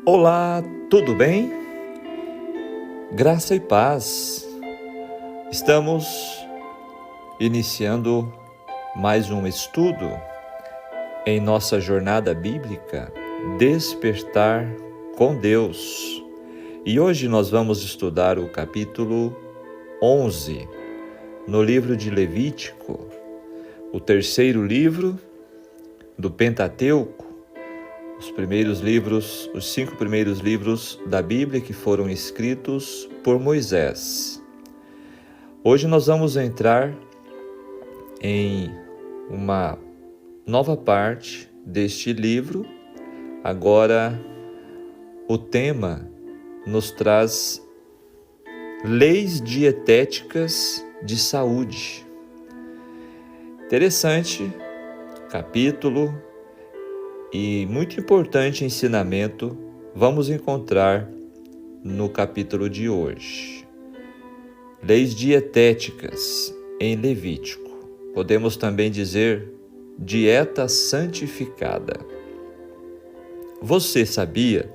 Olá, tudo bem? Graça e paz. Estamos iniciando mais um estudo em nossa jornada bíblica, Despertar com Deus. E hoje nós vamos estudar o capítulo 11, no livro de Levítico, o terceiro livro do Pentateuco, os 5 primeiros livros da Bíblia que foram escritos por Moisés. Hoje nós vamos entrar em uma nova parte deste livro. Agora o tema nos traz leis dietéticas de saúde. Interessante capítulo e muito importante ensinamento vamos encontrar no capítulo de hoje. Leis dietéticas em Levítico. Podemos também dizer dieta santificada. Você sabia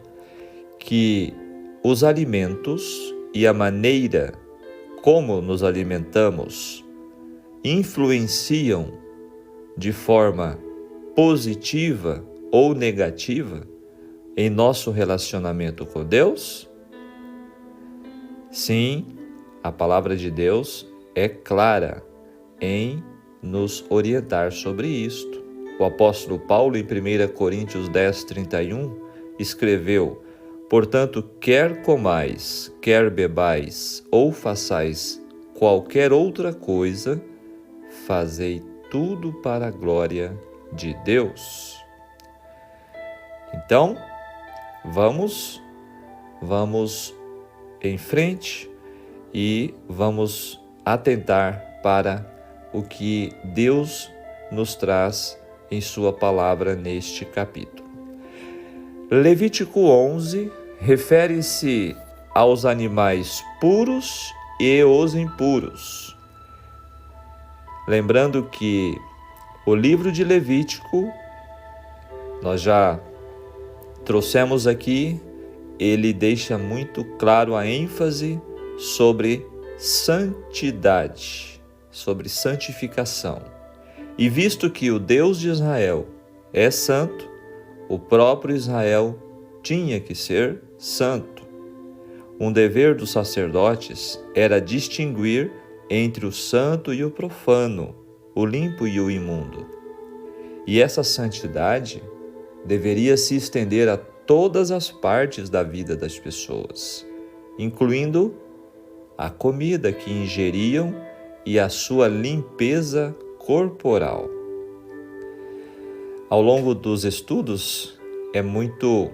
que os alimentos e a maneira como nos alimentamos influenciam de forma positiva ou negativa em nosso relacionamento com Deus? Sim, a palavra de Deus é clara em nos orientar sobre isto. O apóstolo Paulo, em 1 Coríntios 10:31, escreveu: portanto, quer comais, quer bebais, ou façais qualquer outra coisa, fazei tudo para a glória de Deus. Então, vamos em frente e vamos atentar para o que Deus nos traz em sua palavra neste capítulo. Levítico 11 refere-se aos animais puros e os impuros. Lembrando que o livro de Levítico, nós já trouxemos aqui, ele deixa muito claro a ênfase sobre santidade, sobre santificação. E visto que o Deus de Israel é santo, o próprio Israel tinha que ser santo. Um dever dos sacerdotes era distinguir entre o santo e o profano, o limpo e o imundo. E essa santidade deveria se estender a todas as partes da vida das pessoas, incluindo a comida que ingeriam e a sua limpeza corporal. Ao longo dos estudos, é muito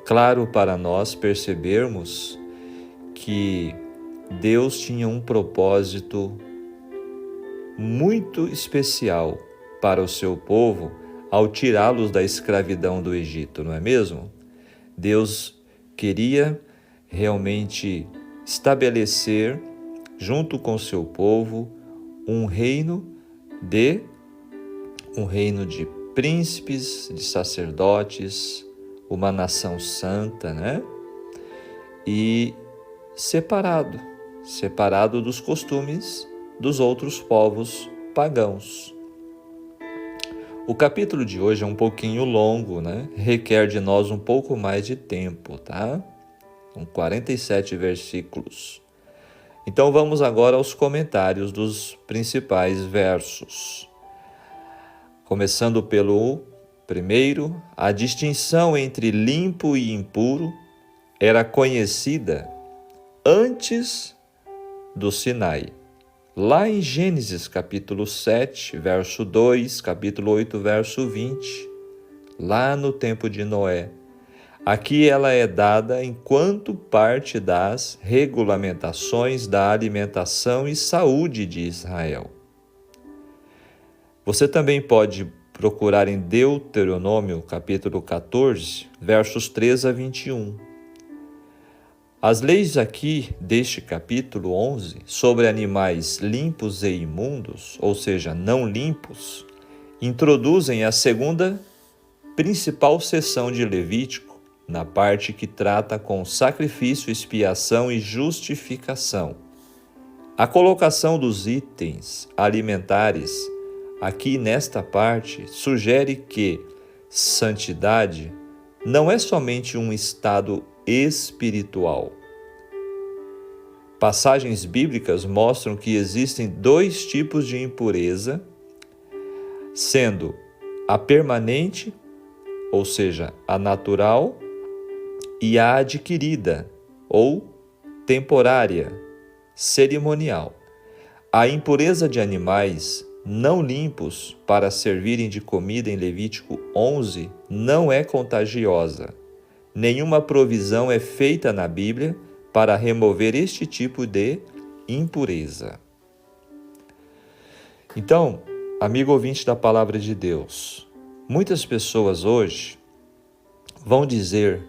claro para nós percebermos que Deus tinha um propósito muito especial para o seu povo ao tirá-los da escravidão do Egito, não é mesmo? Deus queria realmente estabelecer, junto com o seu povo, um reino de príncipes, de sacerdotes, uma nação santa, né? E separado dos costumes dos outros povos pagãos. O capítulo de hoje é um pouquinho longo, né? Requer de nós um pouco mais de tempo, tá? São 47 versículos. Então vamos agora aos comentários dos principais versos. Começando pelo primeiro, a distinção entre limpo e impuro era conhecida antes do Sinai. Lá em Gênesis capítulo 7, verso 2, capítulo 8, verso 20, lá no tempo de Noé. Aqui ela é dada enquanto parte das regulamentações da alimentação e saúde de Israel. Você também pode procurar em Deuteronômio capítulo 14, versos 3 a 21. As leis aqui deste capítulo 11 sobre animais limpos e imundos, ou seja, não limpos, introduzem a segunda principal seção de Levítico, na parte que trata com sacrifício, expiação e justificação. A colocação dos itens alimentares aqui nesta parte sugere que santidade não é somente um estado espiritual. Passagens bíblicas mostram que existem dois tipos de impureza, sendo a permanente, ou seja, a natural, e a adquirida, ou temporária, cerimonial. A impureza de animais não limpos para servirem de comida em Levítico 11 não é contagiosa. Nenhuma provisão é feita na Bíblia para remover este tipo de impureza. Então, amigo ouvinte da Palavra de Deus, muitas pessoas hoje vão dizer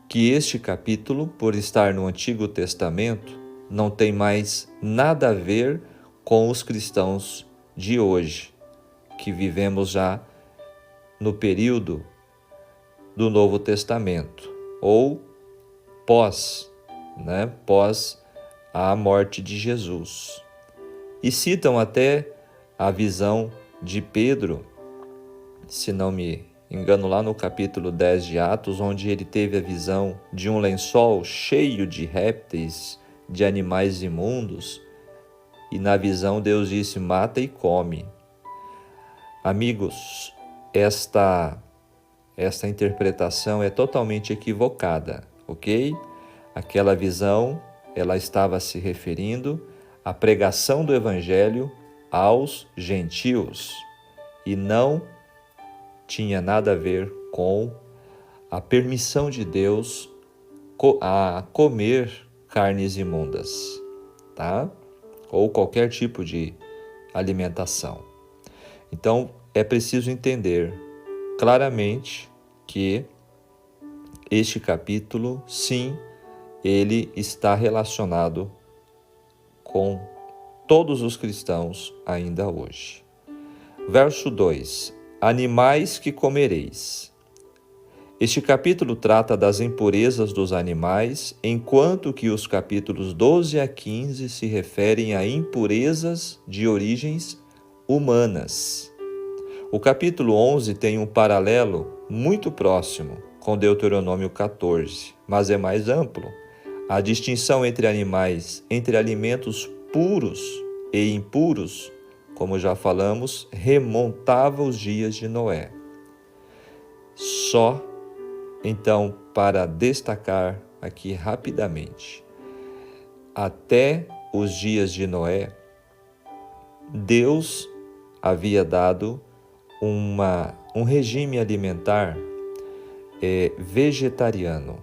que este capítulo, por estar no Antigo Testamento, não tem mais nada a ver com os cristãos de hoje, que vivemos já no período do Novo Testamento, ou pós a morte de Jesus. E citam até a visão de Pedro, se não me engano, lá no capítulo 10 de Atos, onde ele teve a visão de um lençol cheio de répteis, de animais imundos, e na visão Deus disse: mata e come. Amigos, esta interpretação é totalmente equivocada, ok? Aquela visão, ela estava se referindo à pregação do Evangelho aos gentios e não tinha nada a ver com a permissão de Deus a comer carnes imundas, tá? Ou qualquer tipo de alimentação. Então, é preciso entender claramente que este capítulo, sim, ele está relacionado com todos os cristãos ainda hoje. Verso 2: Animais que comereis. Este capítulo trata das impurezas dos animais, enquanto que os capítulos 12 a 15 se referem a impurezas de origens humanas. O capítulo 11 tem um paralelo muito próximo com Deuteronômio 14, mas é mais amplo. A distinção entre animais, entre alimentos puros e impuros, como já falamos, remontava os dias de Noé. Só, então, para destacar aqui rapidamente, até os dias de Noé, Deus havia dado um regime alimentar vegetariano,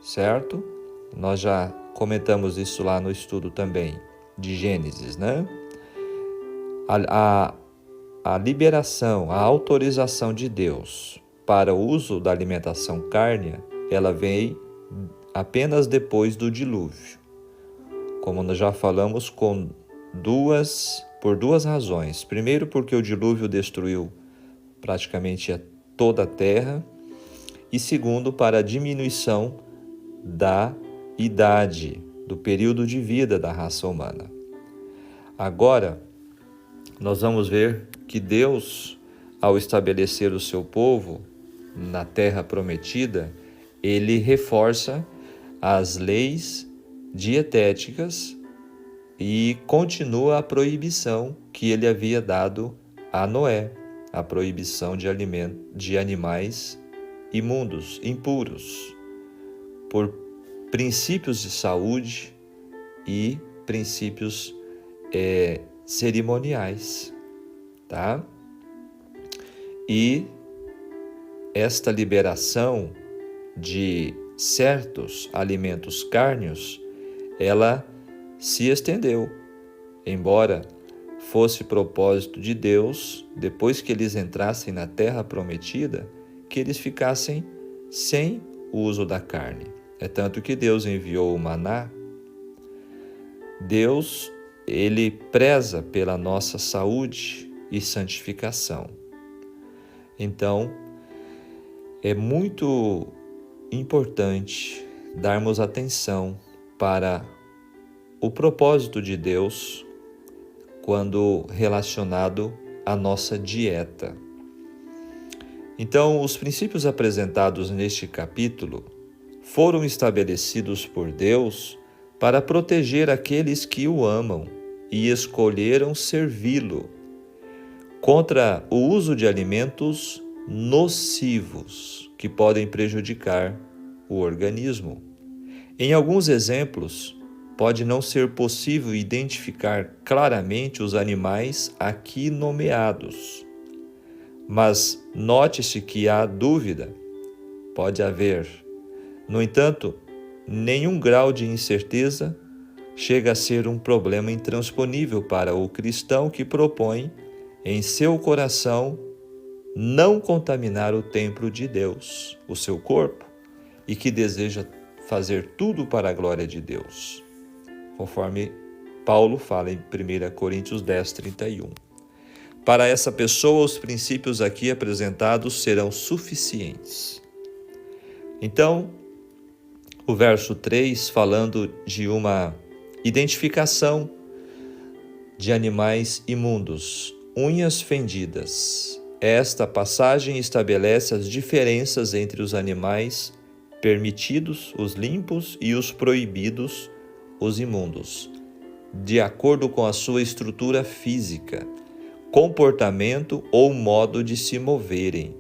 certo? Nós já comentamos isso lá no estudo também de Gênesis, né? A liberação, a autorização de Deus para o uso da alimentação cárnea, ela vem apenas depois do dilúvio. Como nós já falamos, por duas razões. Primeiro, porque o dilúvio destruiu praticamente toda a terra. E segundo, para a diminuição da idade, do período de vida da raça humana. Agora, nós vamos ver que Deus, ao estabelecer o seu povo na terra prometida, ele reforça as leis dietéticas e continua a proibição que ele havia dado a Noé, a proibição de animais imundos, impuros, por princípios de saúde e princípios cerimoniais, tá? E esta liberação de certos alimentos cárneos, ela se estendeu, embora fosse propósito de Deus, depois que eles entrassem na terra prometida, que eles ficassem sem o uso da carne. É tanto que Deus enviou o maná. Deus, ele preza pela nossa saúde e santificação. Então, é muito importante darmos atenção para o propósito de Deus quando relacionado à nossa dieta. Então, os princípios apresentados neste capítulo foram estabelecidos por Deus para proteger aqueles que o amam e escolheram servi-lo contra o uso de alimentos nocivos que podem prejudicar o organismo. Em alguns exemplos, pode não ser possível identificar claramente os animais aqui nomeados. Mas note-se que há dúvida, pode haver. No entanto, nenhum grau de incerteza chega a ser um problema intransponível para o cristão que propõe em seu coração não contaminar o templo de Deus, o seu corpo, e que deseja fazer tudo para a glória de Deus, conforme Paulo fala em 1 Coríntios 10, 31. Para essa pessoa, os princípios aqui apresentados serão suficientes. Então, o verso 3, falando de uma identificação de animais imundos, unhas fendidas. Esta passagem estabelece as diferenças entre os animais permitidos, os limpos, e os proibidos, os imundos, de acordo com a sua estrutura física, comportamento ou modo de se moverem,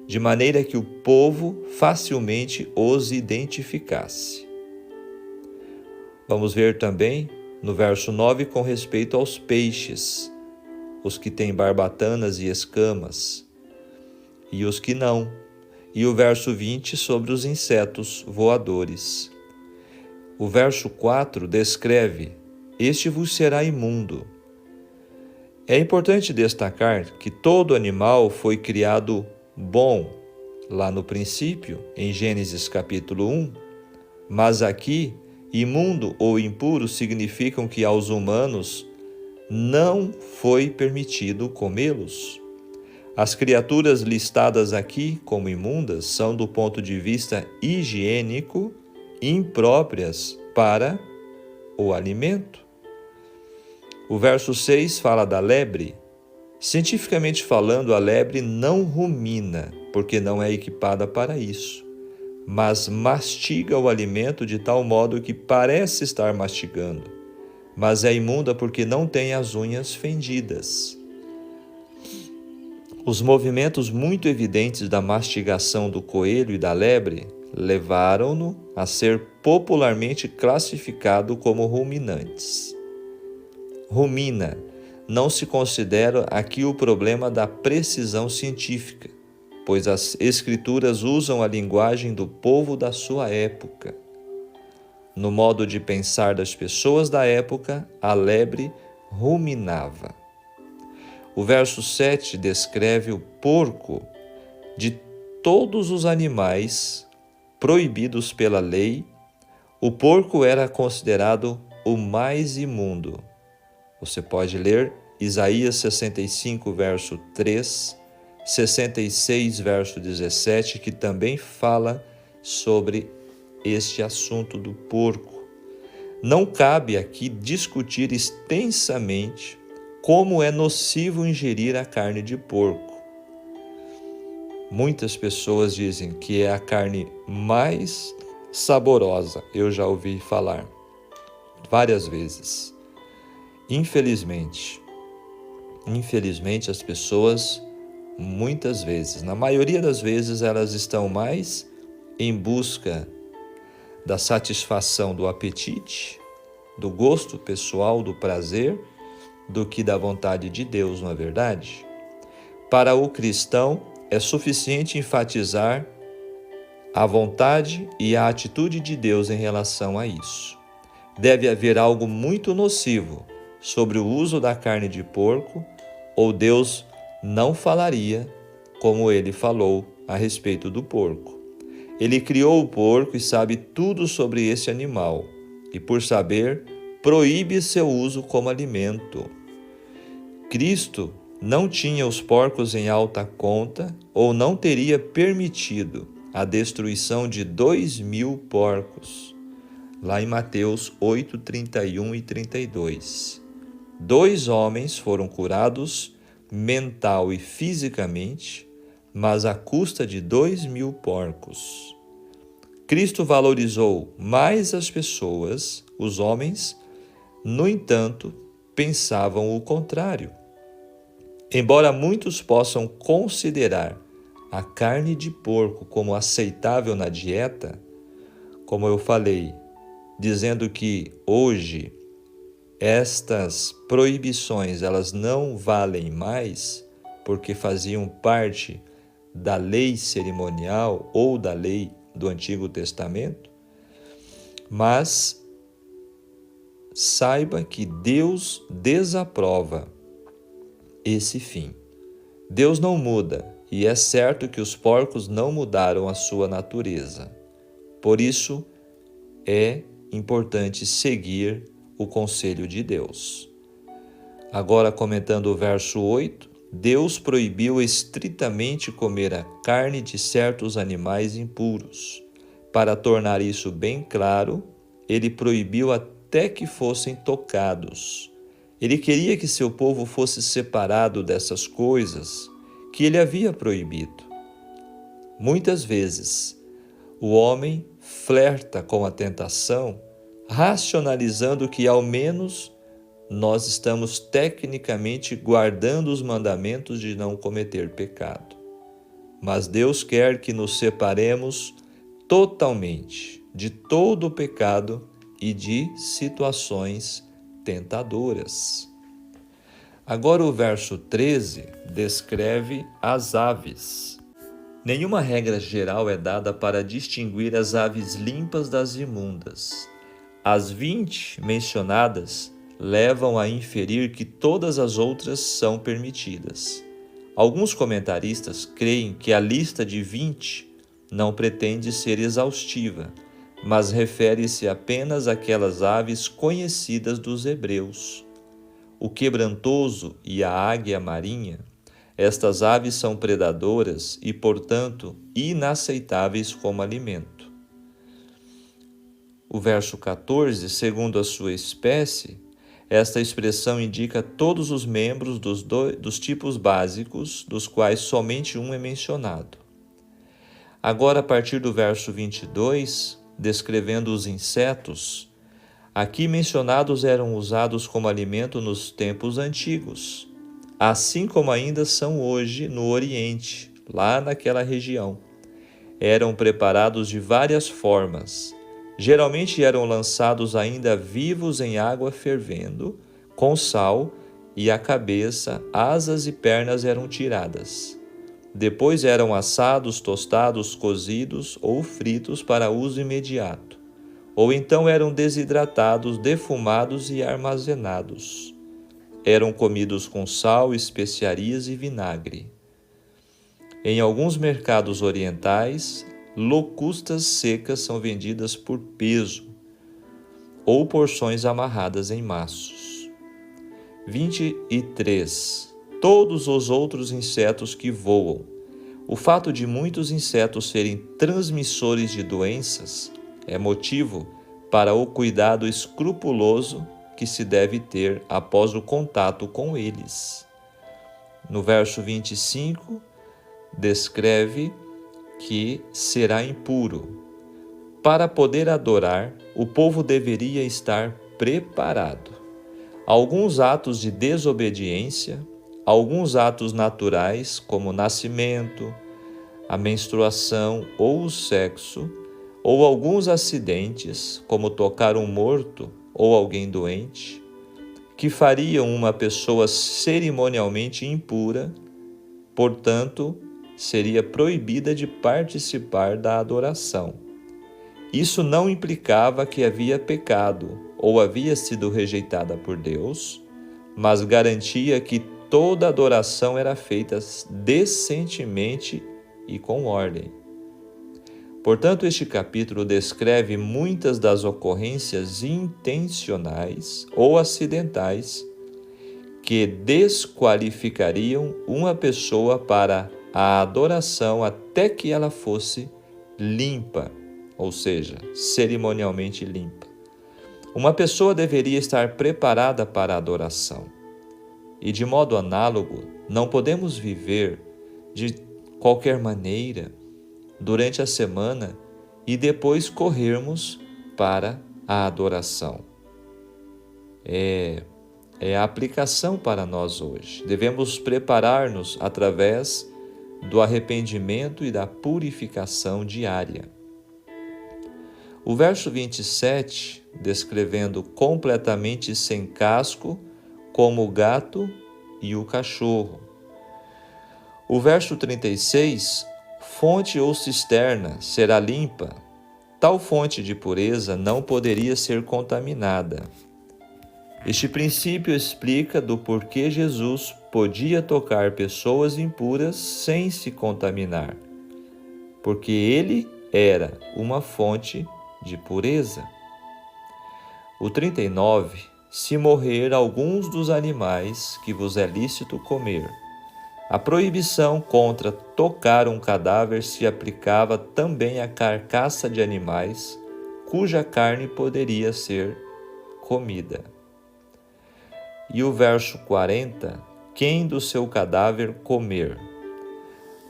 de maneira que o povo facilmente os identificasse. Vamos ver também no verso 9 com respeito aos peixes, os que têm barbatanas e escamas, e os que não, e o verso 20 sobre os insetos voadores. O verso 4 descreve: este vos será imundo. É importante destacar que todo animal foi criado bom, lá no princípio, em Gênesis capítulo 1, mas aqui, imundo ou impuro significam que aos humanos não foi permitido comê-los. As criaturas listadas aqui como imundas são, do ponto de vista higiênico, impróprias para o alimento. O verso 6 fala da lebre. Cientificamente falando, a lebre não rumina, porque não é equipada para isso, mas mastiga o alimento de tal modo que parece estar mastigando, mas é imunda porque não tem as unhas fendidas. Os movimentos muito evidentes da mastigação do coelho e da lebre levaram-no a ser popularmente classificado como ruminantes. Rumina não se considera aqui o problema da precisão científica, pois as escrituras usam a linguagem do povo da sua época. No modo de pensar das pessoas da época, a lebre ruminava. O verso 7 descreve o porco. De todos os animais proibidos pela lei, o porco era considerado o mais imundo. Você pode ler Isaías 65, verso 3, 66, verso 17, que também fala sobre este assunto do porco. Não cabe aqui discutir extensamente como é nocivo ingerir a carne de porco. Muitas pessoas dizem que é a carne mais saborosa, eu já ouvi falar várias vezes. Infelizmente, as pessoas, muitas vezes, na maioria das vezes, elas estão mais em busca da satisfação do apetite, do gosto pessoal, do prazer, do que da vontade de Deus, não é verdade? Para o cristão, é suficiente enfatizar a vontade e a atitude de Deus em relação a isso. Deve haver algo muito nocivo sobre o uso da carne de porco, ou Deus não falaria como ele falou a respeito do porco. Ele criou o porco e sabe tudo sobre esse animal, e por saber, proíbe seu uso como alimento. Cristo não tinha os porcos em alta conta ou não teria permitido a destruição de 2.000 porcos, lá em Mateus 8, 31 e 32. 2 homens foram curados mental e fisicamente, mas à custa de 2.000 porcos. Cristo valorizou mais as pessoas, os homens, no entanto, pensavam o contrário. Embora muitos possam considerar a carne de porco como aceitável na dieta, como eu falei, dizendo que hoje estas proibições elas não valem mais porque faziam parte da lei cerimonial ou da lei do Antigo Testamento, mas saiba que Deus desaprova esse fim. Deus não muda, e é certo que os porcos não mudaram a sua natureza. Por isso, é importante seguir o conselho de Deus. Agora, comentando o verso 8, Deus proibiu estritamente comer a carne de certos animais impuros. Para tornar isso bem claro, ele proibiu até que fossem tocados. Ele queria que seu povo fosse separado dessas coisas que ele havia proibido. Muitas vezes, o homem flerta com a tentação, racionalizando que ao menos nós estamos tecnicamente guardando os mandamentos de não cometer pecado. Mas Deus quer que nos separemos totalmente de todo o pecado e de situações tentadoras. Agora o verso 13 descreve as aves. Nenhuma regra geral é dada para distinguir as aves limpas das imundas. As 20 mencionadas levam a inferir que todas as outras são permitidas. Alguns comentaristas creem que a lista de 20 não pretende ser exaustiva, mas refere-se apenas àquelas aves conhecidas dos hebreus. O quebrantoso e a águia marinha, estas aves são predadoras e, portanto, inaceitáveis como alimento. O verso 14, segundo a sua espécie, esta expressão indica todos os membros dos tipos básicos, dos quais somente um é mencionado. Agora, a partir do verso 22, descrevendo os insetos, aqui mencionados eram usados como alimento nos tempos antigos, assim como ainda são hoje no Oriente, lá naquela região. Eram preparados de várias formas. Geralmente eram lançados ainda vivos em água fervendo, com sal, e a cabeça, asas e pernas eram tiradas. Depois eram assados, tostados, cozidos ou fritos para uso imediato. Ou então eram desidratados, defumados e armazenados. Eram comidos com sal, especiarias e vinagre. Em alguns mercados orientais, locustas secas são vendidas por peso ou porções amarradas em maços. 23. Todos os outros insetos que voam. O fato de muitos insetos serem transmissores de doenças é motivo para o cuidado escrupuloso que se deve ter após o contato com eles. No verso 25, descreve que será impuro. Para poder adorar, o povo deveria estar preparado. Alguns atos de desobediência, alguns atos naturais, como o nascimento, a menstruação ou o sexo, ou alguns acidentes, como tocar um morto ou alguém doente, que fariam uma pessoa cerimonialmente impura, portanto, seria proibida de participar da adoração. Isso não implicava que havia pecado ou havia sido rejeitada por Deus, mas garantia que toda adoração era feita decentemente e com ordem. Portanto, este capítulo descreve muitas das ocorrências intencionais ou acidentais que desqualificariam uma pessoa para a adoração até que ela fosse limpa, ou seja, cerimonialmente limpa. Uma pessoa deveria estar preparada para a adoração. E de modo análogo, não podemos viver de qualquer maneira durante a semana e depois corrermos para a adoração. É a aplicação para nós hoje. Devemos preparar-nos através do arrependimento e da purificação diária. O verso 27, descrevendo completamente sem casco, como o gato e o cachorro. O verso 36, fonte ou cisterna será limpa. Tal fonte de pureza não poderia ser contaminada. Este princípio explica do porquê Jesus podia tocar pessoas impuras sem se contaminar, porque ele era uma fonte de pureza. O 39, se morrer alguns dos animais que vos é lícito comer. A proibição contra tocar um cadáver se aplicava também à carcaça de animais cuja carne poderia ser comida. E o verso 40, quem do seu cadáver comer?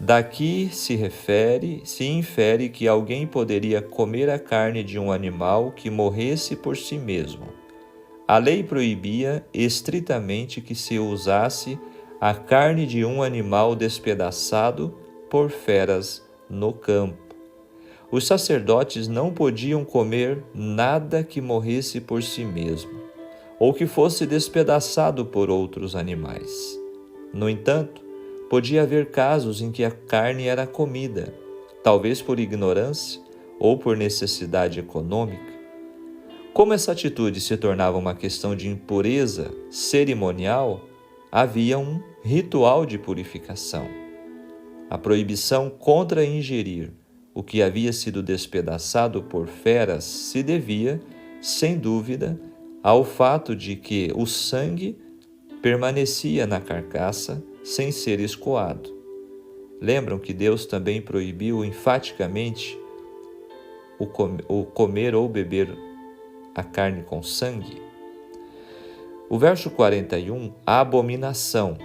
Daqui se infere que alguém poderia comer a carne de um animal que morresse por si mesmo. A lei proibia estritamente que se usasse a carne de um animal despedaçado por feras no campo. Os sacerdotes não podiam comer nada que morresse por si mesmo, ou que fosse despedaçado por outros animais. No entanto, podia haver casos em que a carne era comida, talvez por ignorância ou por necessidade econômica. Como essa atitude se tornava uma questão de impureza cerimonial, havia um ritual de purificação. A proibição contra ingerir o que havia sido despedaçado por feras se devia, sem dúvida, ao fato de que o sangue permanecia na carcaça sem ser escoado. Lembram que Deus também proibiu enfaticamente o comer ou beber a carne com sangue? O verso 41, a abominação.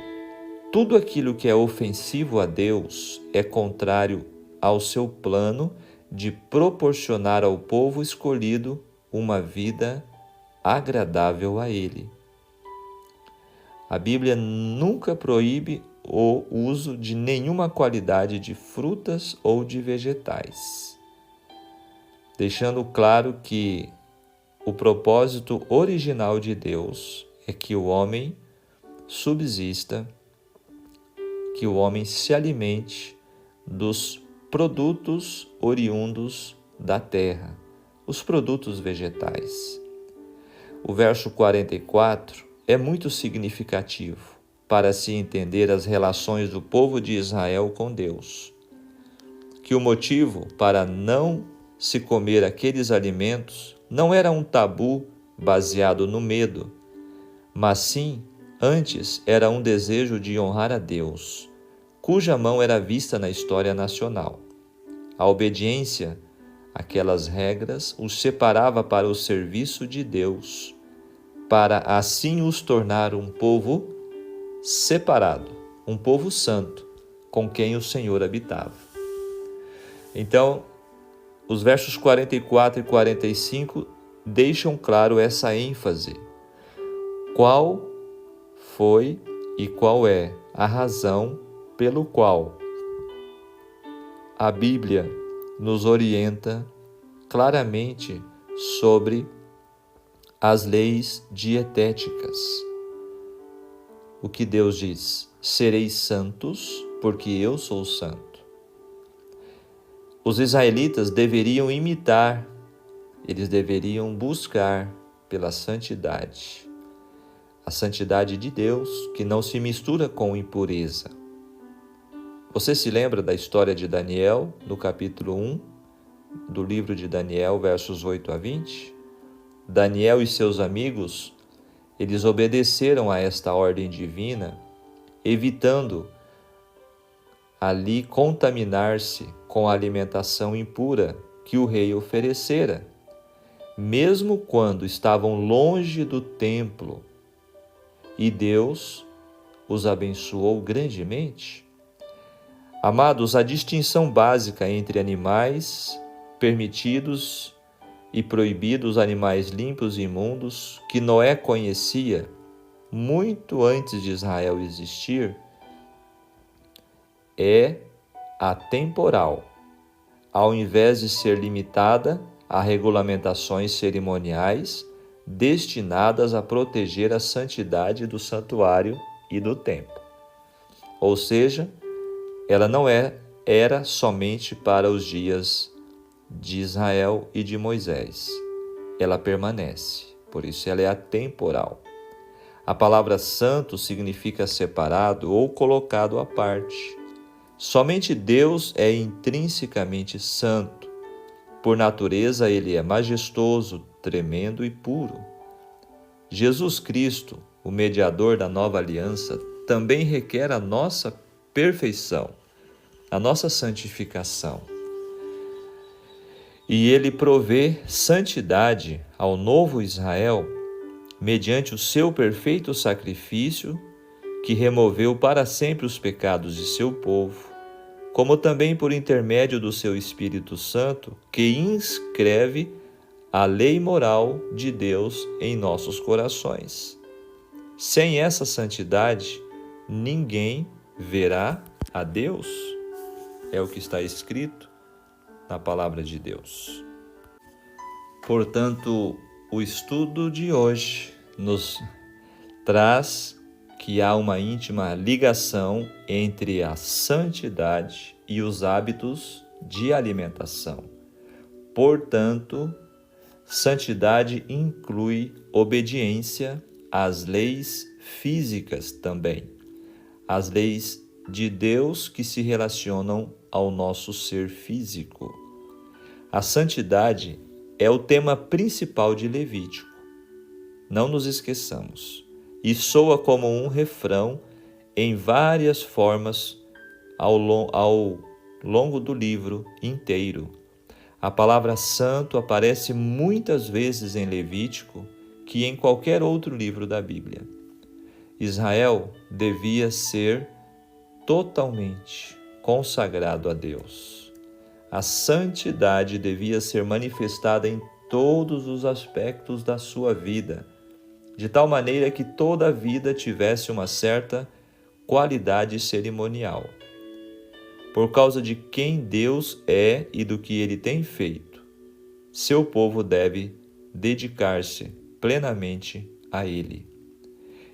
Tudo aquilo que é ofensivo a Deus é contrário ao seu plano de proporcionar ao povo escolhido uma vida agradável a Ele. A Bíblia nunca proíbe o uso de nenhuma qualidade de frutas ou de vegetais, deixando claro que o propósito original de Deus é que o homem subsista, que o homem se alimente dos produtos oriundos da terra, os produtos vegetais. O verso 44 é muito significativo para se entender as relações do povo de Israel com Deus. Que o motivo para não se comer aqueles alimentos não era um tabu baseado no medo, mas sim, antes era um desejo de honrar a Deus, cuja mão era vista na história nacional. A obediência àquelas regras os separava para o serviço de Deus, para assim os tornar um povo separado, um povo santo, com quem o Senhor habitava. Então, os versos 44 e 45 deixam claro essa ênfase. Qual foi e qual é a razão pelo qual a Bíblia nos orienta claramente sobre as leis dietéticas? O que Deus diz: sereis santos, porque eu sou santo. Os israelitas deveriam imitar, eles deveriam buscar pela santidade. A santidade de Deus, que não se mistura com impureza. Você se lembra da história de Daniel, no capítulo 1 do livro de Daniel, versos 8 a 20? Daniel e seus amigos, eles obedeceram a esta ordem divina, evitando ali contaminar-se com a alimentação impura que o rei oferecera, mesmo quando estavam longe do templo, e Deus os abençoou grandemente? Amados, a distinção básica entre animais permitidos e proibidos, animais limpos e imundos, que Noé conhecia muito antes de Israel existir, é atemporal, ao invés de ser limitada a regulamentações cerimoniais destinadas a proteger a santidade do santuário e do templo. Ou seja, ela não era somente para os dias de Israel e de Moisés. Ela permanece, por isso ela é atemporal. A palavra santo significa separado ou colocado à parte. Somente Deus é intrinsecamente santo. Por natureza, ele é majestoso, tremendo e puro. Jesus Cristo, o mediador da nova aliança, também requer a nossa perfeição, a nossa santificação. E ele provê santidade ao novo Israel mediante o seu perfeito sacrifício, que removeu para sempre os pecados de seu povo, como também por intermédio do seu Espírito Santo, que inscreve a lei moral de Deus em nossos corações. Sem essa santidade, ninguém verá a Deus. É o que está escrito na palavra de Deus. Portanto, o estudo de hoje nos traz que há uma íntima ligação entre a santidade e os hábitos de alimentação. Portanto, santidade inclui obediência às leis físicas também, às leis de Deus que se relacionam ao nosso ser físico. A santidade é o tema principal de Levítico. Não nos esqueçamos. E soa como um refrão em várias formas ao longo do livro inteiro. A palavra santo aparece muitas vezes em Levítico que em qualquer outro livro da Bíblia. Israel devia ser totalmente consagrado a Deus. A santidade devia ser manifestada em todos os aspectos da sua vida, de tal maneira que toda a vida tivesse uma certa qualidade cerimonial. Por causa de quem Deus é e do que Ele tem feito, seu povo deve dedicar-se plenamente a Ele.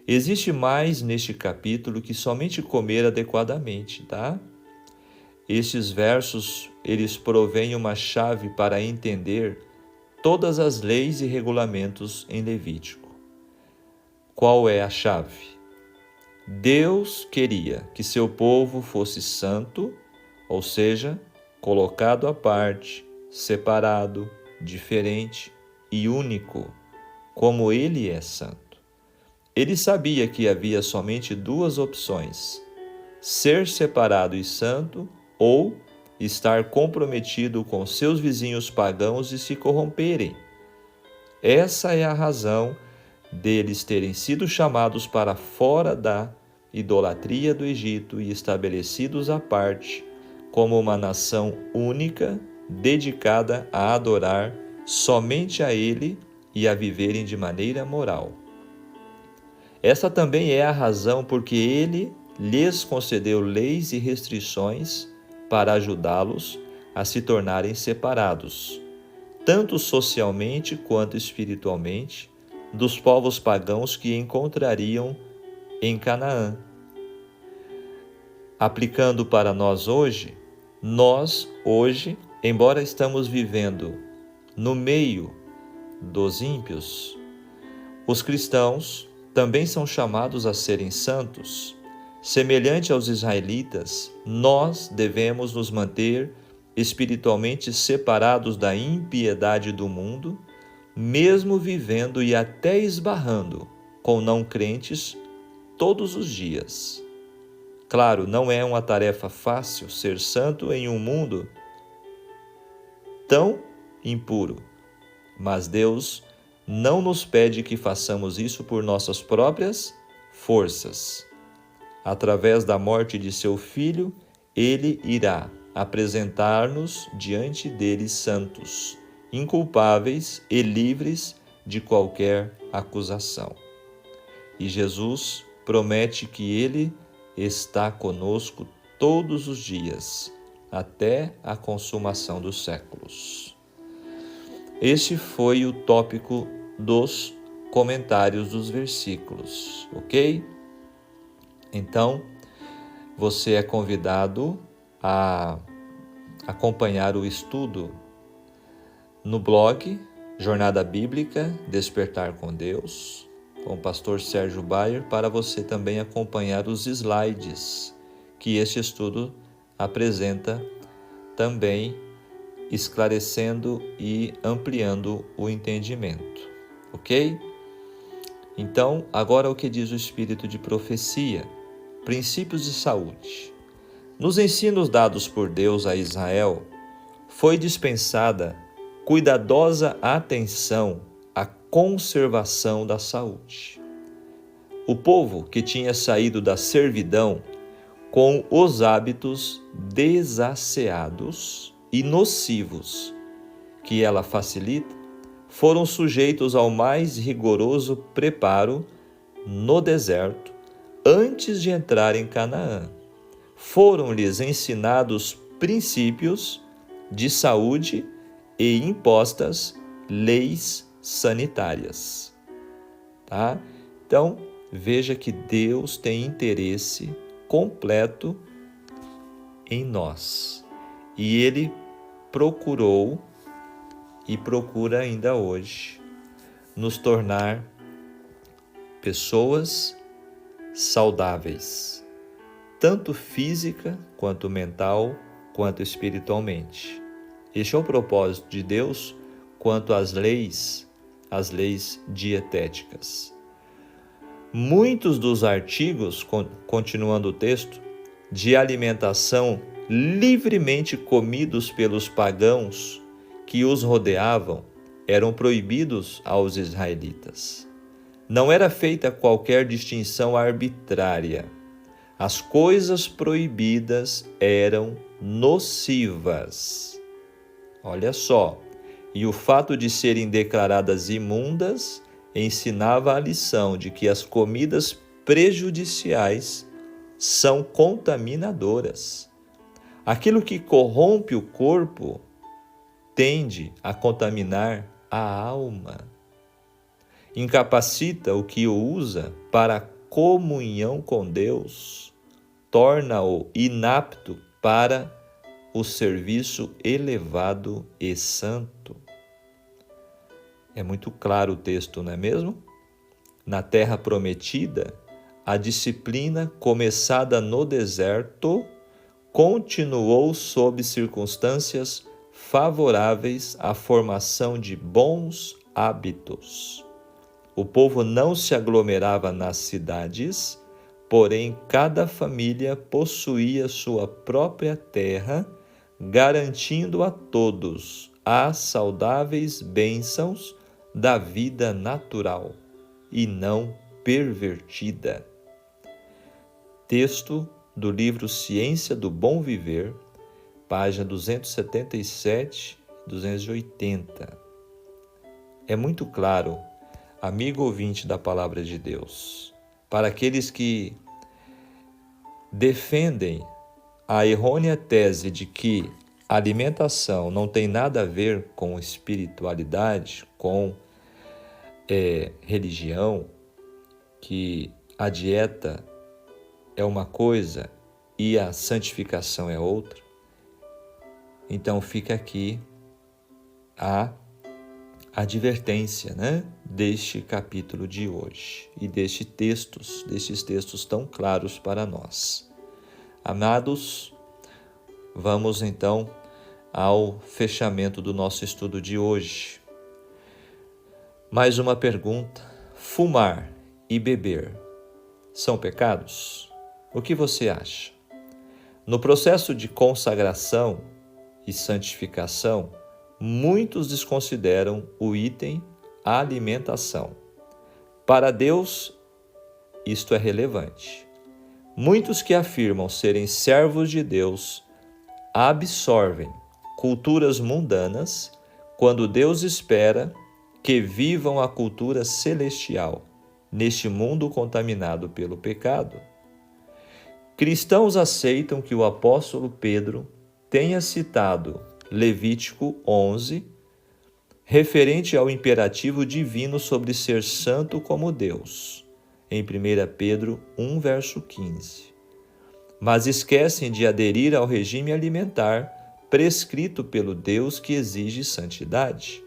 Existe mais neste capítulo que somente comer adequadamente, tá? Estes versos, eles provêm uma chave para entender todas as leis e regulamentos em Levítico. Qual é a chave? Deus queria que seu povo fosse santo, ou seja, colocado à parte, separado, diferente e único, como Ele é santo. Ele sabia que havia somente duas opções: ser separado e santo ou estar comprometido com seus vizinhos pagãos e se corromperem. Essa é a razão deles terem sido chamados para fora da idolatria do Egito e estabelecidos à parte, como uma nação única, dedicada a adorar somente a Ele e a viverem de maneira moral. Essa também é a razão porque Ele lhes concedeu leis e restrições para ajudá-los a se tornarem separados, tanto socialmente quanto espiritualmente, dos povos pagãos que encontrariam em Canaã. Aplicando para nós hoje, embora estamos vivendo no meio dos ímpios, os cristãos também são chamados a serem santos. Semelhante aos israelitas, nós devemos nos manter espiritualmente separados da impiedade do mundo, mesmo vivendo e até esbarrando com não crentes todos os dias. Claro, não é uma tarefa fácil ser santo em um mundo tão impuro, mas Deus não nos pede que façamos isso por nossas próprias forças. Através da morte de seu Filho, Ele irá apresentar-nos diante dele santos, inculpáveis e livres de qualquer acusação. E Jesus promete que Ele está conosco todos os dias, até a consumação dos séculos. Este foi o tópico dos comentários dos versículos, ok? Então, você é convidado a acompanhar o estudo no blog Jornada Bíblica Despertar com Deus, com o pastor Sérgio Bayer, para você também acompanhar os slides que este estudo apresenta, também esclarecendo e ampliando o entendimento, ok? Então, agora o que diz o Espírito de Profecia, princípios de saúde. Nos ensinos dados por Deus a Israel, foi dispensada cuidadosa atenção à conservação da saúde. O povo que tinha saído da servidão com os hábitos desasseados e nocivos que ela facilita, foram sujeitos ao mais rigoroso preparo no deserto antes de entrar em Canaã. Foram-lhes ensinados princípios de saúde e impostas leis sanitárias. Tá? Então, veja que Deus tem interesse completo em nós. E Ele procurou e procura ainda hoje nos tornar pessoas saudáveis, tanto física, quanto mental, quanto espiritualmente. Este é o propósito de Deus quanto às leis dietéticas. Muitos dos artigos, continuando o texto, de alimentação livremente comidos pelos pagãos que os rodeavam, eram proibidos aos israelitas. Não era feita qualquer distinção arbitrária. As coisas proibidas eram nocivas. Olha só, e o fato de serem declaradas imundas ensinava a lição de que as comidas prejudiciais são contaminadoras. Aquilo que corrompe o corpo tende a contaminar a alma. Incapacita o que o usa para a comunhão com Deus, torna-o inapto para o serviço elevado e santo. É muito claro o texto, não é mesmo? Na terra prometida, a disciplina começada no deserto continuou sob circunstâncias favoráveis à formação de bons hábitos. O povo não se aglomerava nas cidades, porém cada família possuía sua própria terra, garantindo a todos as saudáveis bênçãos da vida natural e não pervertida. Texto do livro Ciência do Bom Viver, página 277 e 280. É muito claro, amigo ouvinte da Palavra de Deus, para aqueles que defendem a errônea tese de que a alimentação não tem nada a ver com espiritualidade, com religião, que a dieta é uma coisa e a santificação é outra. Então fica aqui a advertência, deste capítulo de hoje e destes textos tão claros para nós. Amados, vamos então ao fechamento do nosso estudo de hoje. Mais uma pergunta: fumar e beber são pecados? O que você acha? No processo de consagração e santificação, muitos desconsideram o item alimentação. Para Deus, isto é relevante. Muitos que afirmam serem servos de Deus absorvem culturas mundanas quando Deus espera que vivam a cultura celestial neste mundo contaminado pelo pecado. Cristãos aceitam que o apóstolo Pedro tenha citado Levítico 11, referente ao imperativo divino sobre ser santo como Deus, em 1 Pedro 1, verso 15. Mas esquecem de aderir ao regime alimentar prescrito pelo Deus que exige santidade.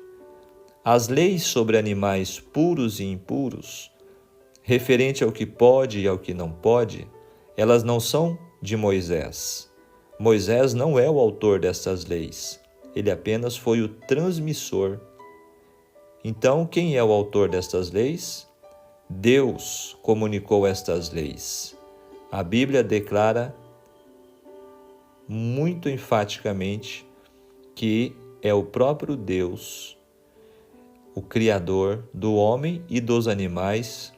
As leis sobre animais puros e impuros, referente ao que pode e ao que não pode, elas não são de Moisés. Moisés não é o autor dessas leis, ele apenas foi o transmissor. Então, quem é o autor destas leis? Deus comunicou estas leis. A Bíblia declara muito enfaticamente que é o próprio Deus, o Criador do homem e dos animais,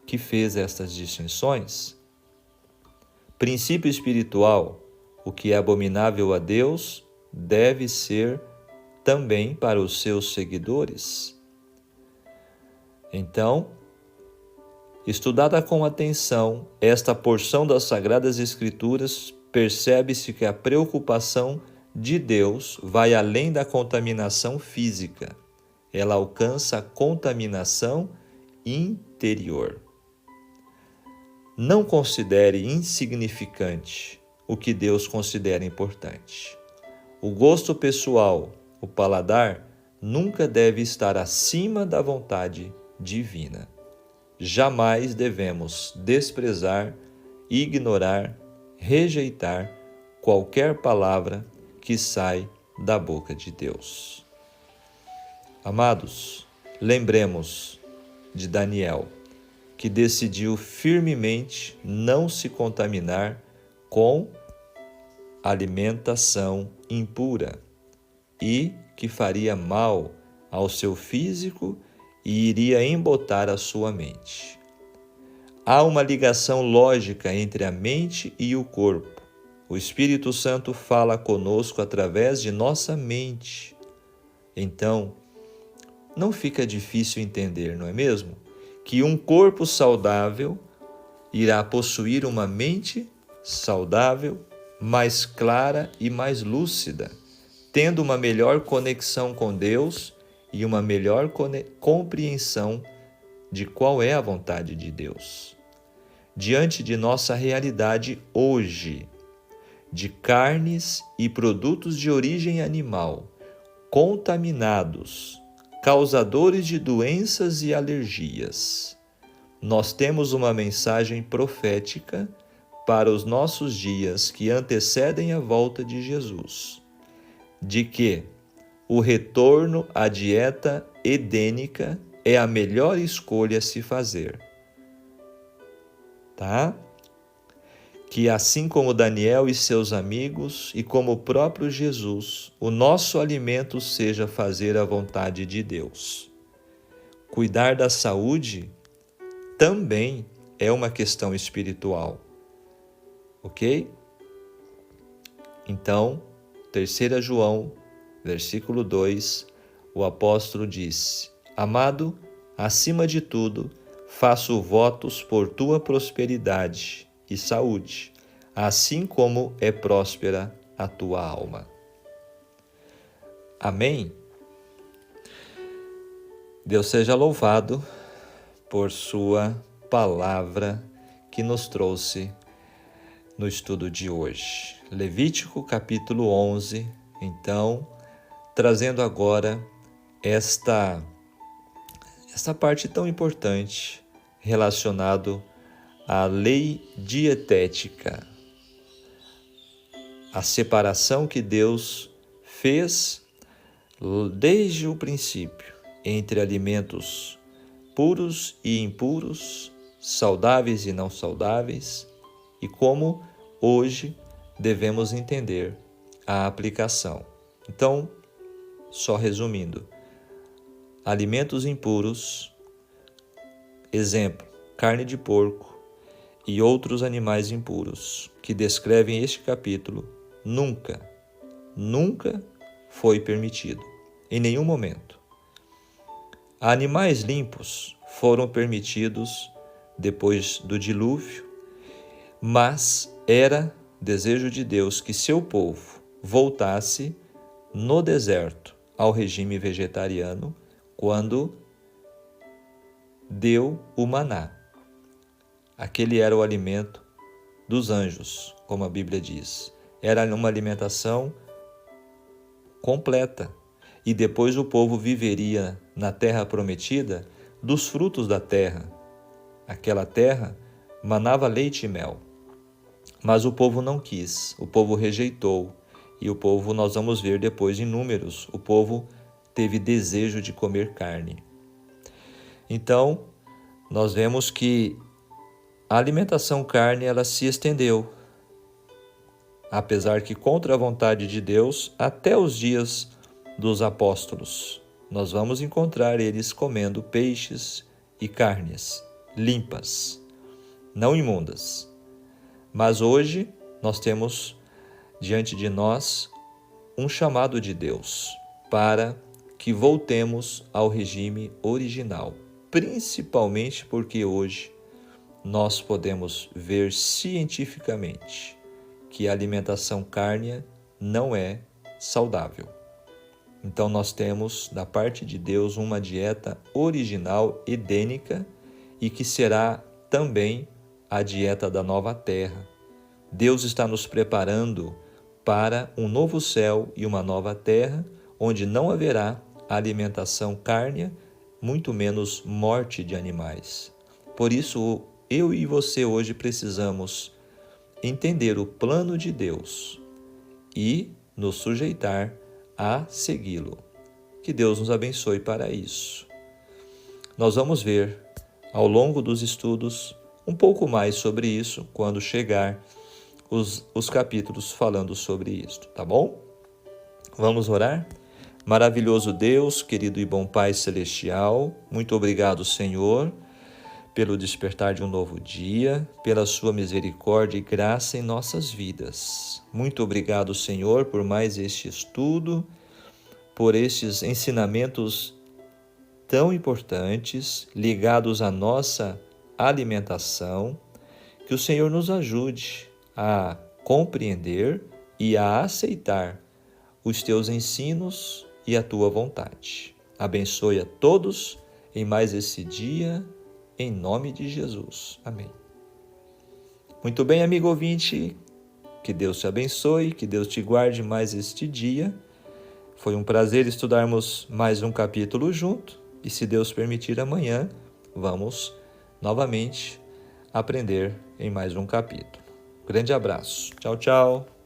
que fez estas distinções. Princípio espiritual: o que é abominável a Deus deve ser também para os seus seguidores. Então, estudada com atenção esta porção das Sagradas Escrituras, percebe-se que a preocupação de Deus vai além da contaminação física. Ela alcança a contaminação interior. Não considere insignificante o que Deus considera importante. O gosto pessoal, o paladar, nunca deve estar acima da vontade divina. Jamais devemos desprezar, ignorar, rejeitar qualquer palavra que sai da boca de Deus. Amados, lembremos de Daniel, que decidiu firmemente não se contaminar com alimentação impura e que faria mal ao seu físico e iria embotar a sua mente. Há uma ligação lógica entre a mente e o corpo. O Espírito Santo fala conosco através de nossa mente. Então, não fica difícil entender, não é mesmo? Que um corpo saudável irá possuir uma mente saudável, mais clara e mais lúcida, tendo uma melhor conexão com Deus e uma melhor compreensão de qual é a vontade de Deus. Diante de nossa realidade hoje, de carnes e produtos de origem animal, contaminados, causadores de doenças e alergias, nós temos uma mensagem profética para os nossos dias que antecedem a volta de Jesus, de que o retorno à dieta edênica é a melhor escolha a se fazer. Tá? Que assim como Daniel e seus amigos e como o próprio Jesus, o nosso alimento seja fazer a vontade de Deus. Cuidar da saúde também é uma questão espiritual. Ok? Então, 3 João, versículo 2, o apóstolo disse: Amado, acima de tudo, faço votos por tua prosperidade e saúde, assim como é próspera a tua alma. Amém? Deus seja louvado por sua palavra que nos trouxe no estudo de hoje. Levítico capítulo 11, então, trazendo agora esta parte tão importante relacionado à lei dietética, a separação que Deus fez desde o princípio entre alimentos puros e impuros, saudáveis e não saudáveis, e como hoje devemos entender a aplicação. Então, só resumindo, alimentos impuros, exemplo, carne de porco e outros animais impuros que descrevem este capítulo, nunca foi permitido, em nenhum momento. Animais limpos foram permitidos depois do dilúvio, mas era desejo de Deus que seu povo voltasse no deserto ao regime vegetariano quando deu o maná. Aquele era o alimento dos anjos, como a Bíblia diz. Era uma alimentação completa. E depois o povo viveria na terra prometida dos frutos da terra. Aquela terra manava leite e mel. Mas o povo não quis, o povo rejeitou. E o povo, nós vamos ver depois em Números, o povo teve desejo de comer carne. Então, nós vemos que a alimentação carne, ela se estendeu, apesar que contra a vontade de Deus, até os dias dos apóstolos. Nós vamos encontrar eles comendo peixes e carnes limpas, não imundas. Mas hoje nós temos diante de nós um chamado de Deus para que voltemos ao regime original, principalmente porque hoje nós podemos ver cientificamente que a alimentação cárnea não é saudável. Então nós temos da parte de Deus uma dieta original edênica e que será também a dieta da nova terra. Deus está nos preparando para um novo céu e uma nova terra, onde não haverá alimentação cárnea, muito menos morte de animais. Por isso, eu e você hoje precisamos entender o plano de Deus e nos sujeitar a segui-lo. Que Deus nos abençoe para isso. Nós vamos ver ao longo dos estudos um pouco mais sobre isso quando chegar os capítulos falando sobre isto, tá bom? Vamos orar? Maravilhoso Deus, querido e bom Pai Celestial, muito obrigado, Senhor, pelo despertar de um novo dia, pela sua misericórdia e graça em nossas vidas. Muito obrigado, Senhor, por mais este estudo, por estes ensinamentos tão importantes ligados à nossa alimentação. Que o Senhor nos ajude a compreender e a aceitar os teus ensinos e a tua vontade. Abençoe a todos em mais esse dia, em nome de Jesus. Amém. Muito bem, amigo ouvinte, que Deus te abençoe, que Deus te guarde mais este dia. Foi um prazer estudarmos mais um capítulo junto e, se Deus permitir, amanhã vamos novamente aprender em mais um capítulo. Grande abraço. Tchau, tchau.